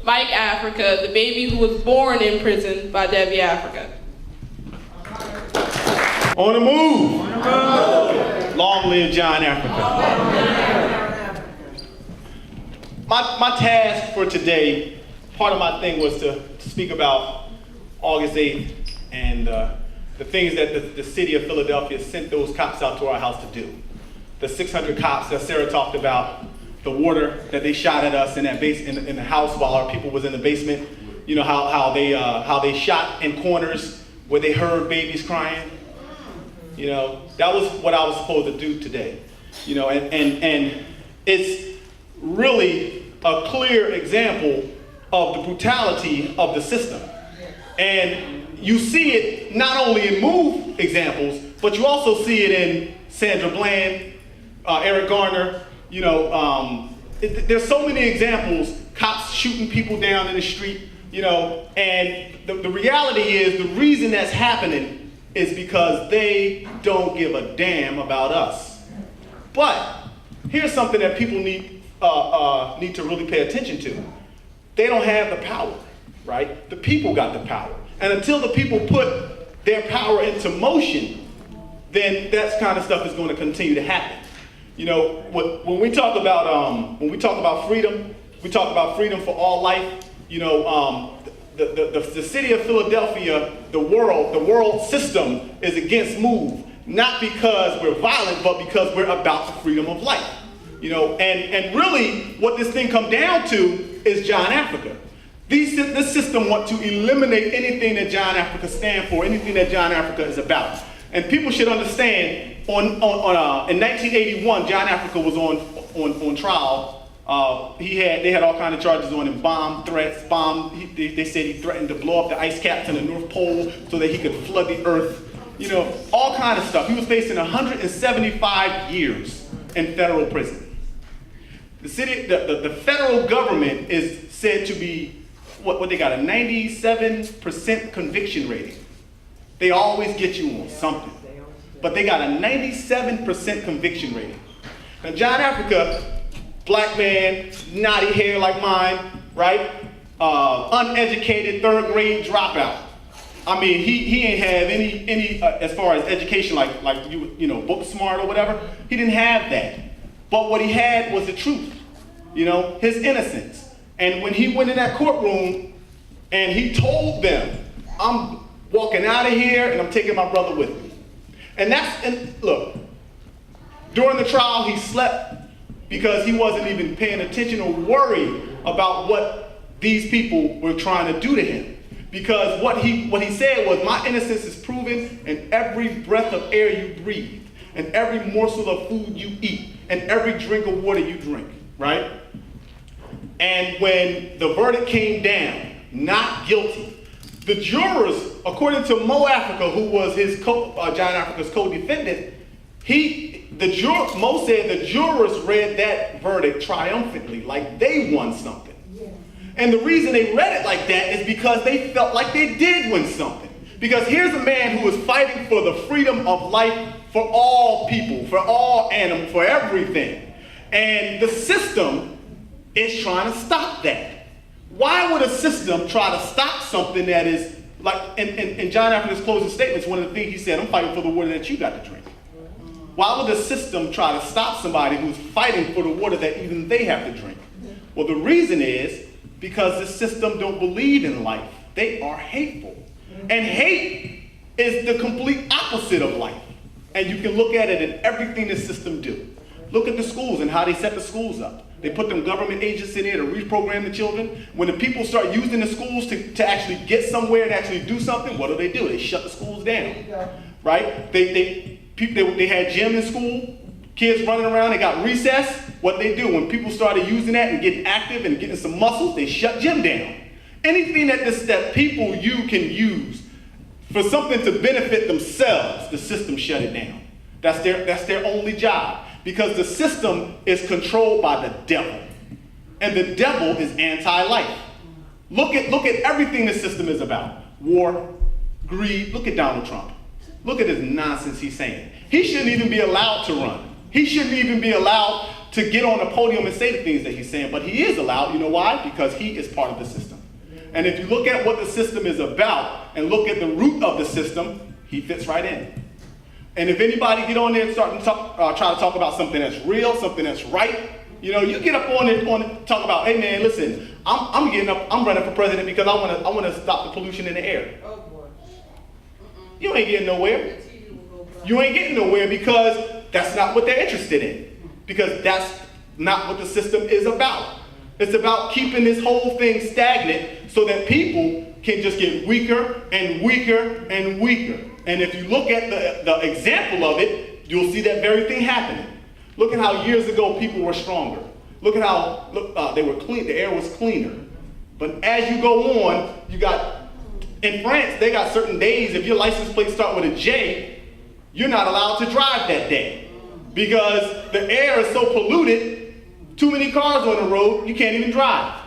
Mike Africa, the baby who was born in prison by Debbie Africa. On the move. Long live John Africa. My task for today, part of my thing was to speak about August 8th and the things that the city of Philadelphia sent those cops out to our house to do. The 600 cops that Sarah talked about, the water that they shot at us in that in the house while our people was in the basement. You know how they shot in corners where they heard babies crying. You know, that was what I was supposed to do today. You know, and it's really a clear example of the brutality of the system. And you see it not only in MOVE examples, but you also see it in Sandra Bland, Eric Garner. You know, there's so many examples, cops shooting people down in the street, you know, and the reality is the reason that's happening is because they don't give a damn about us. But here's something that people need to really pay attention to. They don't have the power, right? The people got the power. And until the people put their power into motion, then that kind of stuff is going to continue to happen. You know, when we talk about freedom, we talk about freedom for all life. You know, the city of Philadelphia, the world system is against MOVE, not because we're violent, but because we're about the freedom of life. You know, and really what this thing comes down to is John Africa. This system wants to eliminate anything that John Africa stands for, anything that John Africa is about. And people should understand, in 1981, John Africa was on trial. They had all kinds of charges on him, bomb threats, they said he threatened to blow up the ice caps in the North Pole so that he could flood the earth. You know, all kinds of stuff. He was facing 175 years in federal prison. The federal government is said to be, what they got, a 97% conviction rating. They always get you on something. But they got a 97% conviction rating. Now, John Africa, black man, knotty hair like mine, right? Uneducated, third grade dropout. I mean, he ain't have any as far as education, like you know, book smart or whatever. He didn't have that. But what he had was the truth, you know, his innocence. And when he went in that courtroom and he told them, I'm walking out of here and I'm taking my brother with me. And look, during the trial he slept because he wasn't even paying attention or worried about what these people were trying to do to him. Because what he said was, my innocence is proven in every breath of air you breathe, and every morsel of food you eat, and every drink of water you drink, right? And when the verdict came down, not guilty, the jurors, according to Mo Africa, who was John Africa's co-defendant, Mo said the jurors read that verdict triumphantly, like they won something. And the reason they read it like that is because they felt like they did win something. Because here's a man who is fighting for the freedom of life for all people, for all animals, for everything. And the system is trying to stop that. Why would a system try to stop something that is, like in John Africa's closing statements, one of the things he said, I'm fighting for the water that you got to drink. Why would the system try to stop somebody who's fighting for the water that even they have to drink? Well, the reason is because the system don't believe in life. They are hateful. And hate is the complete opposite of life. And you can look at it in everything the system do. Look at the schools and how they set the schools up. They put them government agents in there to reprogram the children. When the people start using the schools to actually get somewhere and actually do something, what do? They shut the schools down, right? They had gym in school, kids running around, they got recess. What they do, when people started using that and getting active and getting some muscles, they shut gym down. Anything that people can use for something to benefit themselves, the system shut it down. That's their only job. Because the system is controlled by the devil. And the devil is anti-life. Look at everything the system is about. War, greed. Look at Donald Trump. Look at this nonsense he's saying. He shouldn't even be allowed to run. He shouldn't even be allowed to get on the podium and say the things that he's saying, but he is allowed. You know why? Because he is part of the system. And if you look at what the system is about and look at the root of the system, he fits right in. And if anybody get on there and start to try to talk about something that's real, something that's right, you get up on it, talk about, hey man, listen, I'm running for president because I want to stop the pollution in the air. Oh boy. You ain't getting nowhere. You ain't getting nowhere because that's not what they're interested in. Because that's not what the system is about. It's about keeping this whole thing stagnant so that people can just get weaker and weaker and weaker. And if you look at the example of it, you'll see that very thing happening. Look at how years ago people were stronger. Look at how they were clean. The air was cleaner. But as you go on, in France, they got certain days, if your license plate start with a J, you're not allowed to drive that day. Because the air is so polluted, too many cars on the road, you can't even drive.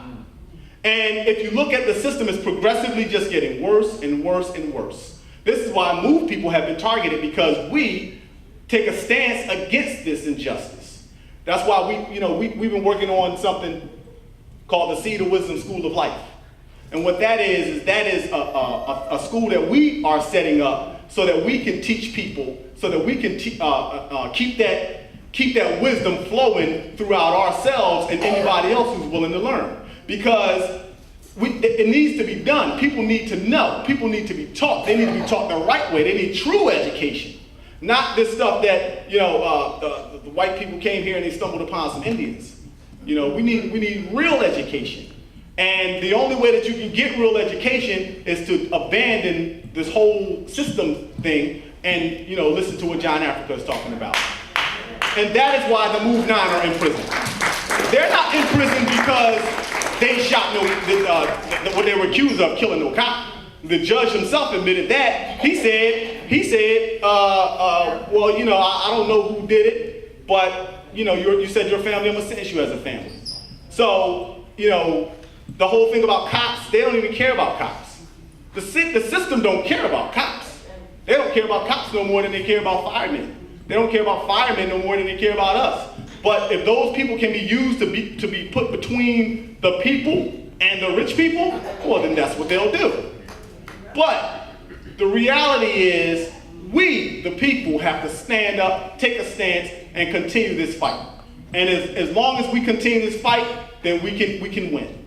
And if you look at the system, it's progressively just getting worse and worse and worse. This is why Move people have been targeted, because we take a stance against this injustice. That's why we've been working on something called the Seed of Wisdom School of Life. And what that is a school that we are setting up so that we can teach people, so that we can keep that wisdom flowing throughout ourselves and anybody else who's willing to learn. Because it needs to be done. People need to know. People need to be taught. They need to be taught the right way. They need true education. Not this stuff that, the white people came here and they stumbled upon some Indians. We need real education. And the only way that you can get real education is to abandon this whole system thing and, listen to what John Africa is talking about. And that is why the Move 9 are in prison. They're not in prison because they shot what they were accused of, killing no cop. The judge himself admitted that. He said, well, I don't know who did it, but, you said your family, I'm gonna sentence you as a family. So, the whole thing about cops, they don't even care about cops. The system don't care about cops. They don't care about cops no more than they care about firemen. They don't care about firemen no more than they care about us. But if those people can be used to be put between the people and the rich people, well, then that's what they'll do. But the reality is, we, the people, have to stand up, take a stance, and continue this fight. And as long as we continue this fight, then we can win.